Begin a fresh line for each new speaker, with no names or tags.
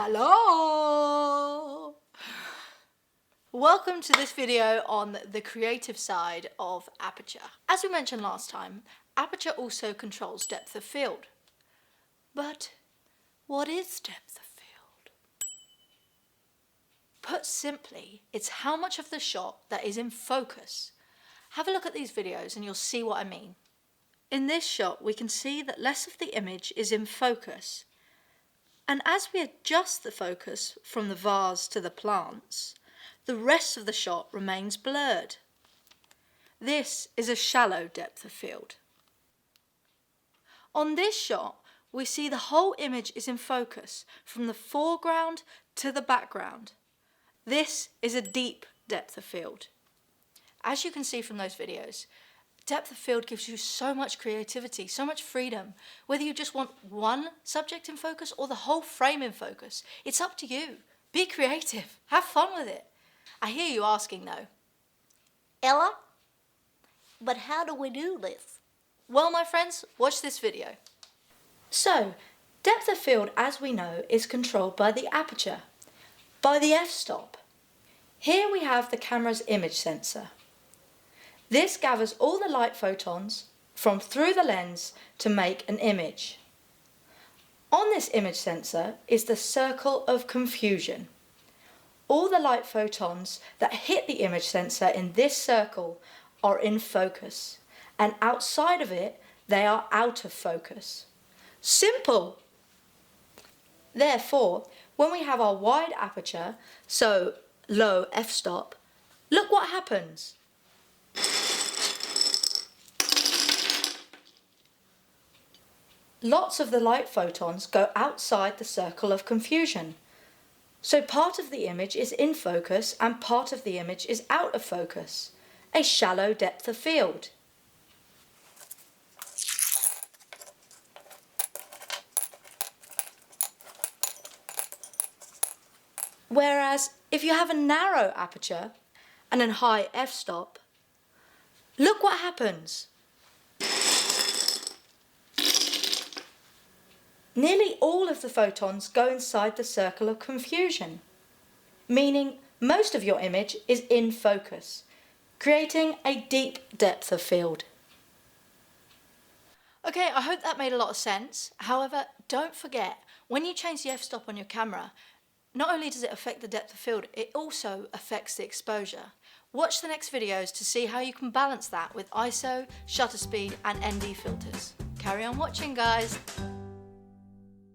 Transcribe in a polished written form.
Hello! Welcome to this video on the creative side of Aperture. As we mentioned last time, Aperture also controls depth of field. But what is depth of field? Put simply, it's how much of the shot that is in focus. Have a look at these videos and you'll see what I mean. In this shot, we can see that less of the image is in focus. And as we adjust the focus from the vase to the plants, the rest of the shot remains blurred. This is a shallow depth of field. On this shot, we see the whole image is in focus from the foreground to the background. This is a deep depth of field. As you can see from those videos, depth of field gives you so much creativity, so much freedom. Whether you just want one subject in focus or the whole frame in focus, it's up to you. Be creative, have fun with it. I hear you asking though, Ella, but how do we do this? Well, my friends, watch this video. So, depth of field, as we know, is controlled by the aperture, by the f-stop. Here we have the camera's image sensor. This gathers all the light photons from through the lens to make an image. On this image sensor is the circle of confusion. All the light photons that hit the image sensor in this circle are in focus, and outside of it they are out of focus. Simple! Therefore, when we have our wide aperture, so low f-stop, look what happens. Lots of the light photons go outside the circle of confusion. So part of the image is in focus and part of the image is out of focus. A shallow depth of field. Whereas if you have a narrow aperture and a high f-stop, look what happens. Nearly all of the photons go inside the circle of confusion, meaning most of your image is in focus, creating a deep depth of field. Okay, I hope that made a lot of sense. However, don't forget, when you change the f-stop on your camera, not only does it affect the depth of field, it also affects the exposure. Watch the next videos to see how you can balance that with ISO, shutter speed and ND filters. Carry on watching, guys.